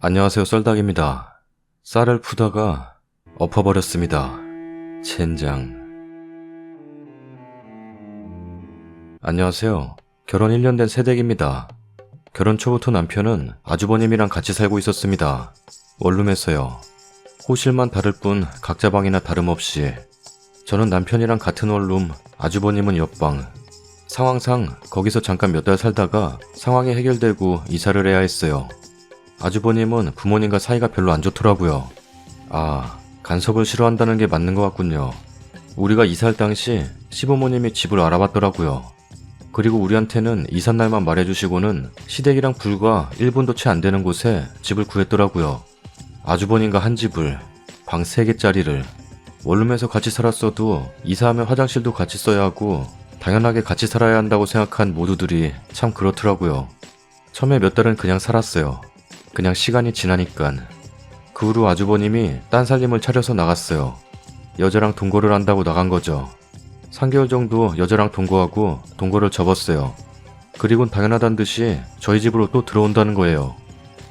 안녕하세요, 썰닭입니다. 쌀을 푸다가 엎어버렸습니다. 젠장. 안녕하세요. 결혼 1년 된 새댁입니다. 결혼 초부터 남편은 아주버님이랑 같이 살고 있었습니다. 원룸에서요. 호실만 다를 뿐 각자 방이나 다름없이. 저는 남편이랑 같은 원룸, 아주버님은 옆방. 상황상 거기서 잠깐 몇 달 살다가 상황이 해결되고 이사를 해야 했어요. 아주버님은 부모님과 사이가 별로 안 좋더라고요. 간섭을 싫어한다는 게 맞는 것 같군요. 우리가 이사할 당시 시부모님이 집을 알아봤더라고요. 그리고 우리한테는 이삿날만 말해주시고는 시댁이랑 불과 1분도 채 안 되는 곳에 집을 구했더라고요. 아주버님과 한 집을, 방 3개짜리를. 원룸에서 같이 살았어도 이사하면 화장실도 같이 써야 하고 당연하게 같이 살아야 한다고 생각한 모두들이 참 그렇더라고요. 처음에 몇 달은 그냥 살았어요. 그냥 시간이 지나니깐. 그 후로 아주버님이 딴 살림을 차려서 나갔어요. 여자랑 동거를 한다고 나간 거죠. 3개월 정도 여자랑 동거하고 동거를 접었어요. 그리곤 당연하단 듯이 저희 집으로 또 들어온다는 거예요.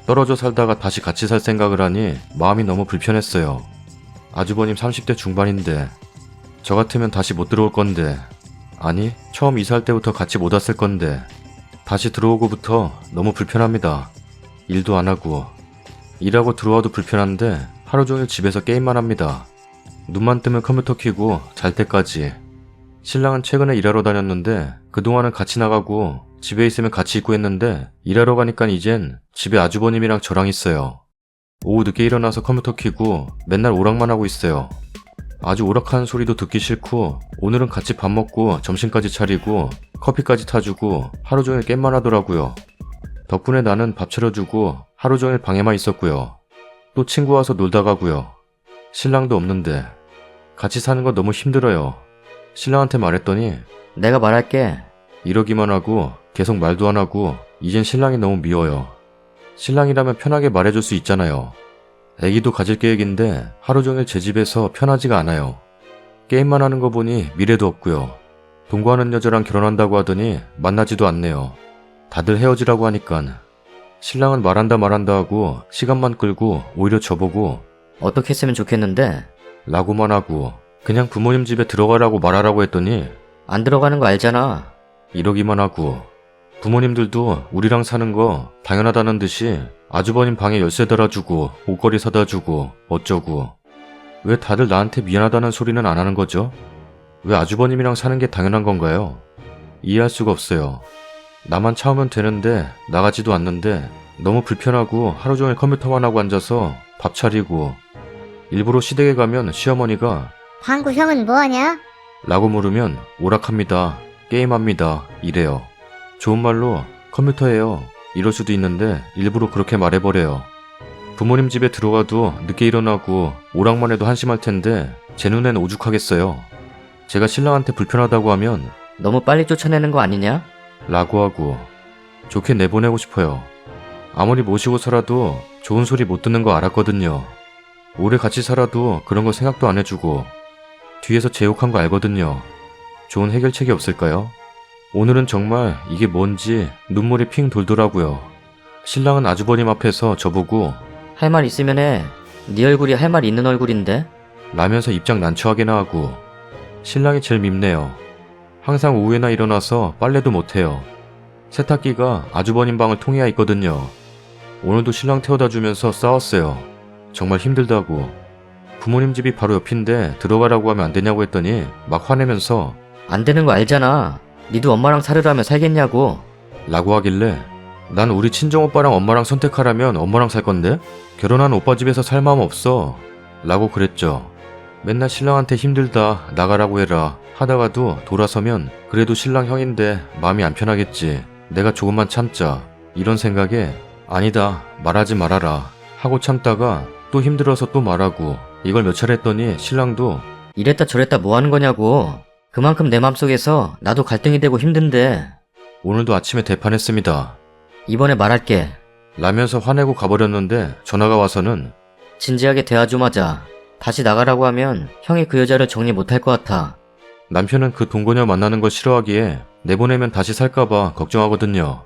떨어져 살다가 다시 같이 살 생각을 하니 마음이 너무 불편했어요. 아주버님 30대 중반인데 저 같으면 다시 못 들어올 건데, 아니 처음 이사할 때부터 같이 못 왔을 건데 다시 들어오고부터 너무 불편합니다. 일도 안 하고 일하고 들어와도 불편한데 하루 종일 집에서 게임만 합니다. 눈만 뜨면 컴퓨터 켜고 잘 때까지. 신랑은 최근에 일하러 다녔는데 그동안은 같이 나가고 집에 있으면 같이 있고 했는데 일하러 가니까 이젠 집에 아주버님이랑 저랑 있어요. 오후 늦게 일어나서 컴퓨터 켜고 맨날 오락만 하고 있어요. 아주 오락하는 소리도 듣기 싫고 오늘은 같이 밥 먹고 점심까지 차리고 커피까지 타주고 하루 종일 게임만 하더라고요. 덕분에 나는 밥 차려주고 하루 종일 방에만 있었고요. 또 친구 와서 놀다 가고요. 신랑도 없는데 같이 사는 건 너무 힘들어요. 신랑한테 말했더니 내가 말할게. 이러기만 하고 계속 말도 안 하고 이젠 신랑이 너무 미워요. 신랑이라면 편하게 말해줄 수 있잖아요. 애기도 가질 계획인데 하루 종일 제 집에서 편하지가 않아요. 게임만 하는 거 보니 미래도 없고요. 동거하는 여자랑 결혼한다고 하더니 만나지도 않네요. 다들 헤어지라고 하니깐. 신랑은 말한다 하고 시간만 끌고 오히려 저보고 어떻게 했으면 좋겠는데? 라고만 하고 그냥 부모님 집에 들어가라고 말하라고 했더니 안 들어가는 거 알잖아. 이러기만 하고, 부모님들도 우리랑 사는 거 당연하다는 듯이 아주버님 방에 열쇠 달아주고 옷걸이 사다 주고 어쩌고. 왜 다들 나한테 미안하다는 소리는 안 하는 거죠? 왜 아주버님이랑 사는 게 당연한 건가요? 이해할 수가 없어요. 나만 참으면 되는데 나가지도 않는데 너무 불편하고 하루 종일 컴퓨터만 하고 앉아서 밥 차리고. 일부러 시댁에 가면 시어머니가 방구 형은 뭐하냐? 라고 물으면 오락합니다, 게임합니다 이래요. 좋은 말로 컴퓨터예요 이럴 수도 있는데 일부러 그렇게 말해버려요. 부모님 집에 들어가도 늦게 일어나고 오락만 해도 한심할 텐데 제 눈엔 오죽하겠어요. 제가 신랑한테 불편하다고 하면 너무 빨리 쫓아내는 거 아니냐? 라고 하고 좋게 내보내고 싶어요. 아무리 모시고 살아도 좋은 소리 못 듣는 거 알았거든요. 오래 같이 살아도 그런 거 생각도 안 해주고 뒤에서 제 욕한 거 알거든요. 좋은 해결책이 없을까요? 오늘은 정말 이게 뭔지 눈물이 핑 돌더라고요. 신랑은 아주버님 앞에서 저보고 할 말 있으면 해. 네 얼굴이 할 말 있는 얼굴인데? 라면서 입장 난처하게나 하고. 신랑이 제일 밉네요. 항상 오후에나 일어나서 빨래도 못해요. 세탁기가 아주버님 방을 통해야 있거든요. 오늘도 신랑 태워다 주면서 싸웠어요. 정말 힘들다고. 부모님 집이 바로 옆인데 들어가라고 하면 안 되냐고 했더니 막 화내면서 안 되는 거 알잖아. 니도 엄마랑 살으라며 살겠냐고. 라고 하길래 난 우리 친정오빠랑 엄마랑 선택하라면 엄마랑 살 건데? 결혼한 오빠 집에서 살 마음 없어 라고 그랬죠. 맨날 신랑한테 힘들다 나가라고 해라 하다가도 돌아서면 그래도 신랑 형인데 마음이 안 편하겠지, 내가 조금만 참자 이런 생각에 아니다 말하지 말아라 하고 참다가 또 힘들어서 또 말하고. 이걸 몇 차례 했더니 신랑도 이랬다 저랬다 뭐 하는 거냐고. 그만큼 내 맘속에서 나도 갈등이 되고 힘든데. 오늘도 아침에 대판했습니다 이번에 말할게. 라면서 화내고 가버렸는데 전화가 와서는 진지하게 대화 좀 하자. 다시 나가라고 하면 형이 그 여자를 정리 못할 것 같아. 남편은 그 동거녀 만나는 걸 싫어하기에 내보내면 다시 살까봐 걱정하거든요.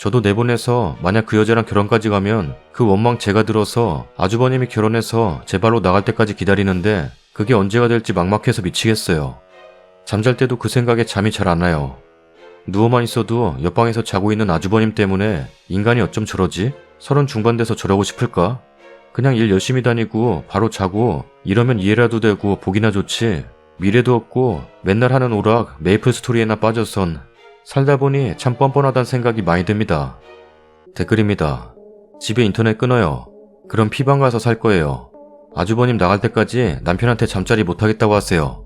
저도 내보내서 만약 그 여자랑 결혼까지 가면 그 원망 제가 들어서 아주버님이 결혼해서 제 발로 나갈 때까지 기다리는데 그게 언제가 될지 막막해서 미치겠어요. 잠잘 때도 그 생각에 잠이 잘 안 와요. 누워만 있어도 옆방에서 자고 있는 아주버님 때문에 인간이 어쩜 저러지? 30 중반 돼서 저러고 싶을까? 그냥 일 열심히 다니고 바로 자고 이러면 이해라도 되고 복이나 좋지. 미래도 없고 맨날 하는 오락 메이플 스토리에나 빠져선 살다 보니 참 뻔뻔하다는 생각이 많이 듭니다. 댓글입니다. 집에 인터넷 끊어요. 그럼 피방 가서 살 거예요. 아주버님 나갈 때까지 남편한테 잠자리 못하겠다고 하세요.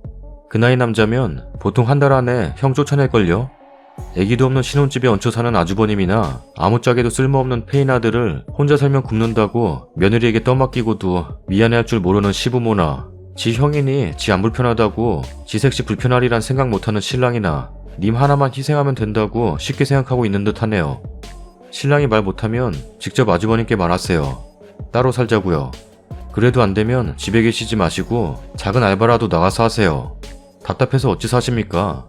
그 나이 남자면 보통 한 달 안에 형 쫓아낼걸요? 애기도 없는 신혼집에 얹혀 사는 아주버님이나 아무짝에도 쓸모없는 페인 아들을 혼자 살면 굶는다고 며느리에게 떠맡기고도 미안해할 줄 모르는 시부모나 지 형이니 지 안 불편하다고 지 색시 불편하리란 생각 못하는 신랑이나 님 하나만 희생하면 된다고 쉽게 생각하고 있는 듯 하네요. 신랑이 말 못하면 직접 아주버님께 말하세요. 따로 살자고요. 그래도 안 되면 집에 계시지 마시고 작은 알바라도 나가서 하세요. 답답해서 어찌 사십니까?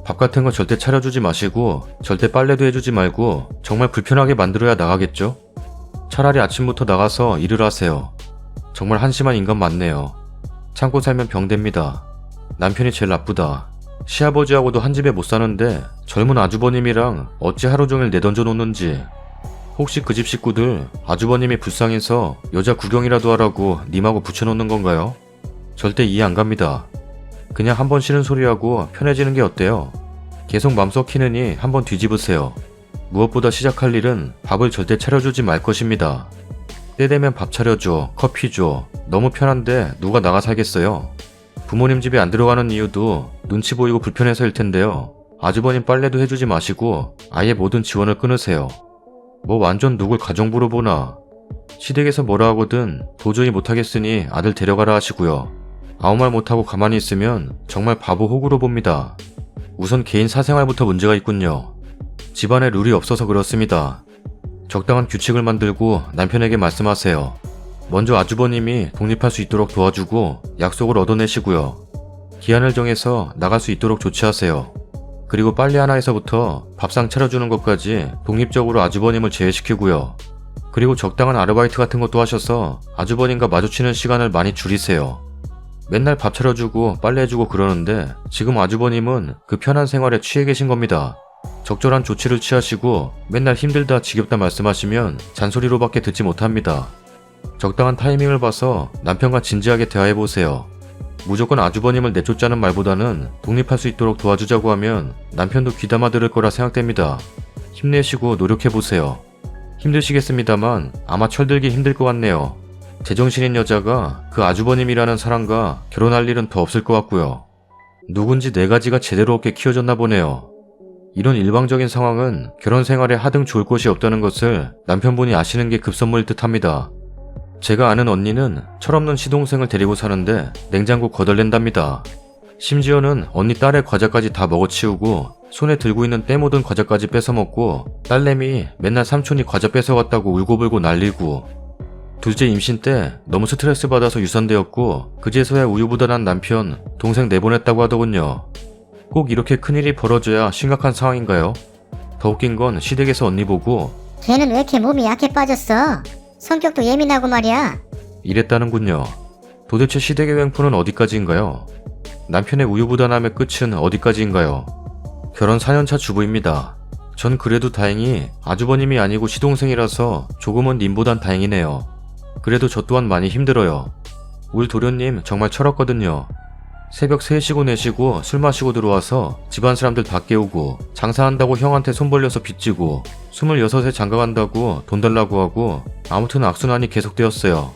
밥 같은 거 절대 차려주지 마시고 절대 빨래도 해주지 말고 정말 불편하게 만들어야 나가겠죠? 차라리 아침부터 나가서 일을 하세요. 정말 한심한 인간 맞네요. 참고 살면 병됩니다. 남편이 제일 나쁘다. 시아버지하고도 한 집에 못 사는데 젊은 아주버님이랑 어찌 하루 종일 내던져 놓는지. 혹시 그 집 식구들 아주버님이 불쌍해서 여자 구경이라도 하라고 님하고 붙여놓는 건가요? 절대 이해 안 갑니다. 그냥 한번 싫은 소리하고 편해지는 게 어때요? 계속 맘 썩히느니 한번 뒤집으세요. 무엇보다 시작할 일은 밥을 절대 차려주지 말 것입니다. 때 되면 밥 차려줘, 커피 줘. 너무 편한데 누가 나가 살겠어요? 부모님 집에 안 들어가는 이유도 눈치 보이고 불편해서일 텐데요. 아주버님 빨래도 해주지 마시고 아예 모든 지원을 끊으세요. 뭐 완전 누굴 가정부로 보나. 시댁에서 뭐라 하거든 도저히 못하겠으니 아들 데려가라 하시고요. 아무 말 못하고 가만히 있으면 정말 바보 호구로 봅니다. 우선 개인 사생활부터 문제가 있군요. 집안에 룰이 없어서 그렇습니다. 적당한 규칙을 만들고 남편에게 말씀하세요. 먼저 아주버님이 독립할 수 있도록 도와주고 약속을 얻어내시고요. 기한을 정해서 나갈 수 있도록 조치하세요. 그리고 빨래 하나에서부터 밥상 차려주는 것까지 독립적으로 아주버님을 제외시키고요. 그리고 적당한 아르바이트 같은 것도 하셔서 아주버님과 마주치는 시간을 많이 줄이세요. 맨날 밥 차려주고 빨래해주고 그러는데 지금 아주버님은 그 편한 생활에 취해 계신 겁니다. 적절한 조치를 취하시고 맨날 힘들다 지겹다 말씀하시면 잔소리로밖에 듣지 못합니다. 적당한 타이밍을 봐서 남편과 진지하게 대화해보세요. 무조건 아주버님을 내쫓자는 말보다는 독립할 수 있도록 도와주자고 하면 남편도 귀담아 들을 거라 생각됩니다. 힘내시고 노력해보세요. 힘드시겠습니다만 아마 철들기 힘들 것 같네요. 제정신인 여자가 그 아주버님이라는 사람과 결혼할 일은 더 없을 것 같고요. 누군지 네 가지가 제대로 없게 키워졌나 보네요. 이런 일방적인 상황은 결혼 생활에 하등 좋을 것이 없다는 것을 남편분이 아시는 게 급선무일 듯 합니다. 제가 아는 언니는 철없는 시동생을 데리고 사는데 냉장고 거덜낸답니다. 심지어는 언니 딸의 과자까지 다 먹어치우고 손에 들고 있는 때 묻은 과자까지 뺏어먹고 딸내미 맨날 삼촌이 과자 뺏어갔다고 울고불고 난리고 둘째 임신 때 너무 스트레스 받아서 유산되었고 그제서야 우유부단한 남편, 동생 내보냈다고 하더군요. 꼭 이렇게 큰일이 벌어져야 심각한 상황인가요? 더 웃긴 건 시댁에서 언니 보고 걔는 왜 이렇게 몸이 약해 빠졌어? 성격도 예민하고 말이야. 이랬다는군요. 도대체 시댁의 횡포는 어디까지인가요? 남편의 우유부단함의 끝은 어디까지인가요? 결혼 4년차 주부입니다. 전 그래도 다행히 아주버님이 아니고 시동생이라서 조금은 님보단 다행이네요. 그래도 저 또한 많이 힘들어요. 울 도련님 정말 철없거든요. 새벽 3시고 4시고 술 마시고 들어와서 집안 사람들 다 깨우고 장사한다고 형한테 손 벌려서 빚지고 26에 장가간다고 돈 달라고 하고 아무튼 악순환이 계속되었어요.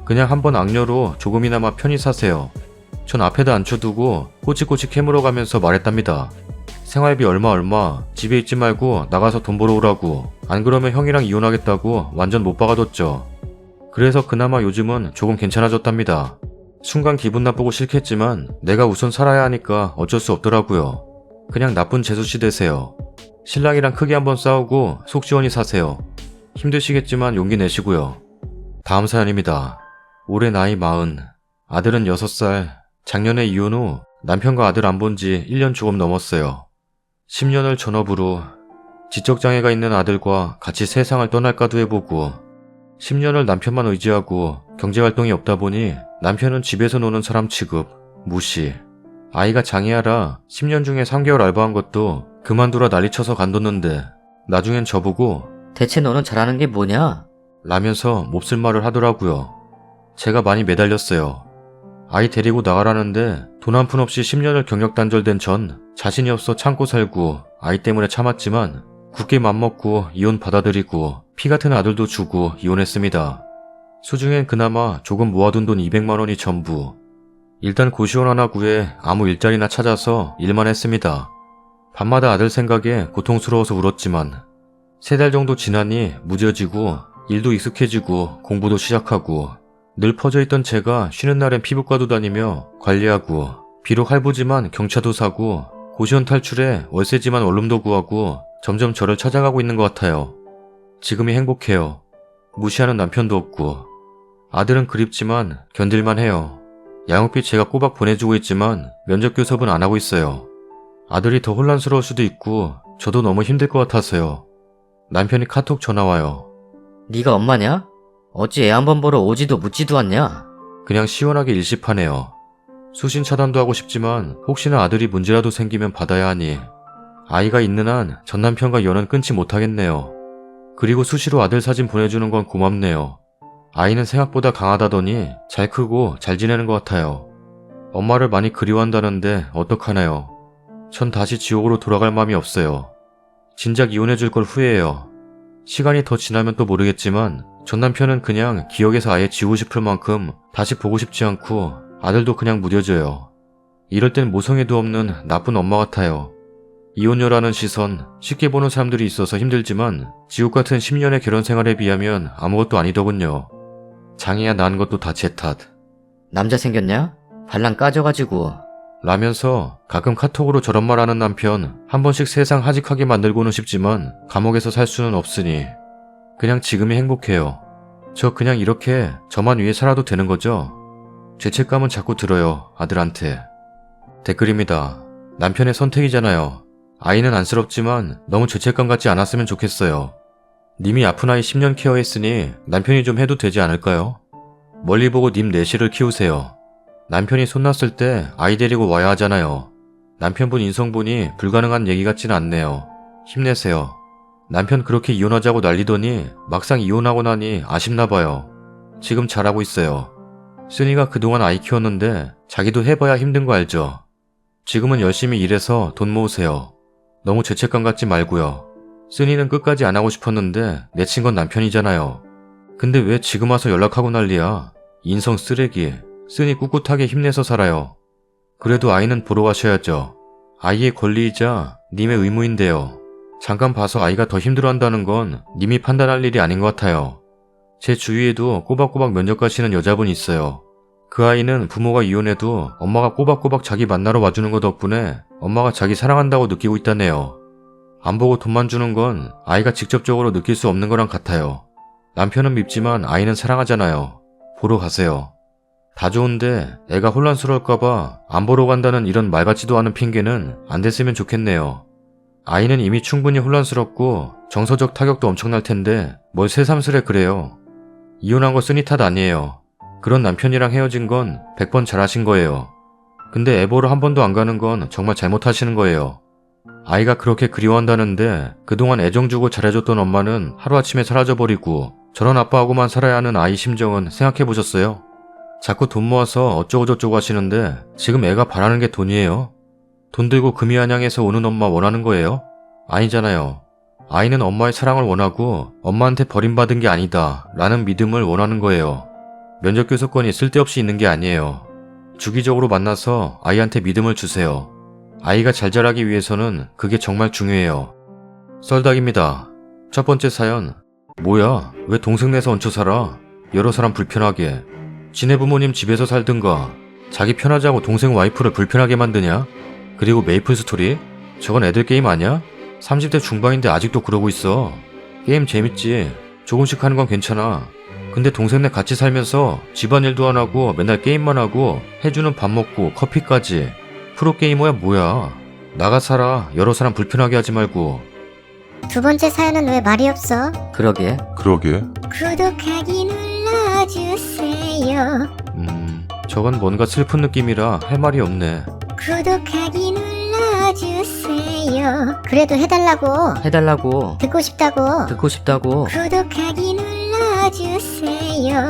그냥 한번 악녀로 조금이나마 편히 사세요. 전 앞에다 앉혀두고 꼬치꼬치 캐물어 가면서 말했답니다. 생활비 얼마 집에 있지 말고 나가서 돈 벌어 오라고. 안 그러면 형이랑 이혼하겠다고 완전 못 박아뒀죠. 그래서 그나마 요즘은 조금 괜찮아졌답니다. 순간 기분 나쁘고 싫겠지만 내가 우선 살아야 하니까 어쩔 수 없더라고요. 그냥 나쁜 재수씨 되세요. 신랑이랑 크게 한번 싸우고 속 시원히 사세요. 힘드시겠지만 용기 내시고요. 다음 사연입니다. 올해 나이 40, 아들은 6살, 작년에 이혼 후 남편과 아들 안 본 지 1년 조금 넘었어요. 10년을 전업으로 지적장애가 있는 아들과 같이 세상을 떠날까도 해보고 10년을 남편만 의지하고 경제활동이 없다 보니 남편은 집에서 노는 사람 취급, 무시. 아이가 장애하라 10년 중에 3개월 알바한 것도 그만두라 난리쳐서 간뒀는데 나중엔 저보고 대체 너는 잘하는 게 뭐냐? 라면서 몹쓸 말을 하더라고요. 제가 많이 매달렸어요. 아이 데리고 나가라는데 돈 한 푼 없이 10년을 경력 단절된 전 자신이 없어 참고 살고 아이 때문에 참았지만 굳게 맘먹고 이혼 받아들이고 피 같은 아들도 주고 이혼했습니다. 수중엔 그나마 조금 모아둔 돈 200만 원이 전부. 일단 고시원 하나 구해 아무 일자리나 찾아서 일만 했습니다. 밤마다 아들 생각에 고통스러워서 울었지만 3달 정도 지나니 무뎌지고 일도 익숙해지고 공부도 시작하고 늘 퍼져있던 제가 쉬는 날엔 피부과도 다니며 관리하고 비록 할부지만 경차도 사고 고시원 탈출에 월세지만 원룸도 구하고 점점 저를 찾아가고 있는 것 같아요. 지금이 행복해요. 무시하는 남편도 없고 아들은 그립지만 견딜만 해요. 양육비 제가 꼬박 보내주고 있지만 면접 교섭은 안 하고 있어요. 아들이 더 혼란스러울 수도 있고 저도 너무 힘들 것 같아서요. 남편이 카톡 전화 와요. 네가 엄마냐? 어찌 애 한 번 보러 오지도 묻지도 않냐? 그냥 시원하게 일십하네요. 수신 차단도 하고 싶지만 혹시나 아들이 문제라도 생기면 받아야 하니 아이가 있는 한 전 남편과 연은 끊지 못하겠네요. 그리고 수시로 아들 사진 보내주는 건 고맙네요. 아이는 생각보다 강하다더니 잘 크고 잘 지내는 것 같아요. 엄마를 많이 그리워한다는데 어떡하나요? 전 다시 지옥으로 돌아갈 마음이 없어요. 진작 이혼해줄 걸 후회해요. 시간이 더 지나면 또 모르겠지만 전 남편은 그냥 기억에서 아예 지우고 싶을 만큼 다시 보고 싶지 않고 아들도 그냥 무뎌져요. 이럴 땐 모성애도 없는 나쁜 엄마 같아요. 이혼녀라는 시선 쉽게 보는 사람들이 있어서 힘들지만 지옥 같은 10년의 결혼 생활에 비하면 아무것도 아니더군요. 장애야 낳은 것도 다 제 탓. 남자 생겼냐? 발랑 까져가지고. 라면서 가끔 카톡으로 저런 말 하는 남편 한 번씩 세상 하직하게 만들고는 싶지만 감옥에서 살 수는 없으니 그냥 지금이 행복해요. 저 그냥 이렇게 저만 위해 살아도 되는 거죠? 죄책감은 자꾸 들어요, 아들한테. 댓글입니다. 남편의 선택이잖아요. 아이는 안쓰럽지만 너무 죄책감 갖지 않았으면 좋겠어요. 님이 아픈 아이 10년 케어했으니 남편이 좀 해도 되지 않을까요? 멀리 보고 님 내실을 키우세요. 남편이 손났을 때 아이 데리고 와야 하잖아요. 남편분 인성분이 불가능한 얘기 같지는 않네요. 힘내세요. 남편 그렇게 이혼하자고 난리더니 막상 이혼하고 나니 아쉽나봐요. 지금 잘하고 있어요. 쓰니가 그동안 아이 키웠는데 자기도 해봐야 힘든 거 알죠? 지금은 열심히 일해서 돈 모으세요. 너무 죄책감 갖지 말고요. 쓰니는 끝까지 안 하고 싶었는데 내친 건 남편이잖아요. 근데 왜 지금 와서 연락하고 난리야? 인성 쓰레기. 쓰니 꿋꿋하게 힘내서 살아요. 그래도 아이는 보러 가셔야죠. 아이의 권리이자 님의 의무인데요. 잠깐 봐서 아이가 더 힘들어한다는 건 님이 판단할 일이 아닌 것 같아요. 제 주위에도 꼬박꼬박 면접 가시는 여자분이 있어요. 그 아이는 부모가 이혼해도 엄마가 꼬박꼬박 자기 만나러 와주는 것 덕분에 엄마가 자기 사랑한다고 느끼고 있다네요. 안 보고 돈만 주는 건 아이가 직접적으로 느낄 수 없는 거랑 같아요. 남편은 밉지만 아이는 사랑하잖아요. 보러 가세요. 다 좋은데 애가 혼란스러울까봐 안 보러 간다는 이런 말 같지도 않은 핑계는 안 됐으면 좋겠네요. 아이는 이미 충분히 혼란스럽고 정서적 타격도 엄청날 텐데 뭘 새삼스레 그래요. 이혼한 거 쓰니 탓 아니에요. 그런 남편이랑 헤어진 건 100번 잘하신 거예요. 근데 애 보러 한 번도 안 가는 건 정말 잘못하시는 거예요. 아이가 그렇게 그리워한다는데 그동안 애정 주고 잘해줬던 엄마는 하루아침에 사라져버리고 저런 아빠하고만 살아야 하는 아이 심정은 생각해보셨어요? 자꾸 돈 모아서 어쩌고저쩌고 하시는데 지금 애가 바라는 게 돈이에요? 돈 들고 금이한양에서 오는 엄마 원하는 거예요? 아니잖아요. 아이는 엄마의 사랑을 원하고 엄마한테 버림받은 게 아니다 라는 믿음을 원하는 거예요. 면접 교섭권이 쓸데없이 있는 게 아니에요. 주기적으로 만나서 아이한테 믿음을 주세요. 아이가 잘 자라기 위해서는 그게 정말 중요해요. 썰닭입니다. 첫 번째 사연. 뭐야, 왜 동생 내서 얹혀 살아? 여러 사람 불편하게. 지네 부모님 집에서 살든가. 자기 편하자고 동생 와이프를 불편하게 만드냐? 그리고 메이플 스토리? 저건 애들 게임 아니야? 30대 중반인데 아직도 그러고 있어. 게임 재밌지. 조금씩 하는 건 괜찮아. 근데 동생네 같이 살면서 집안일도 안 하고 맨날 게임만 하고 해주는 밥 먹고 커피까지. 프로게이머야 뭐야. 나가 살아. 여러 사람 불편하게 하지 말고. 두 번째 사연은 왜 말이 없어? 그러게. 구독하기 눌러주세요. 저건 뭔가 슬픈 느낌이라 할 말이 없네. 구독하기 눌러주세요. 그래도 해달라고. 해달라고. 듣고 싶다고. 듣고 싶다고. 구독하기 눌러주세요.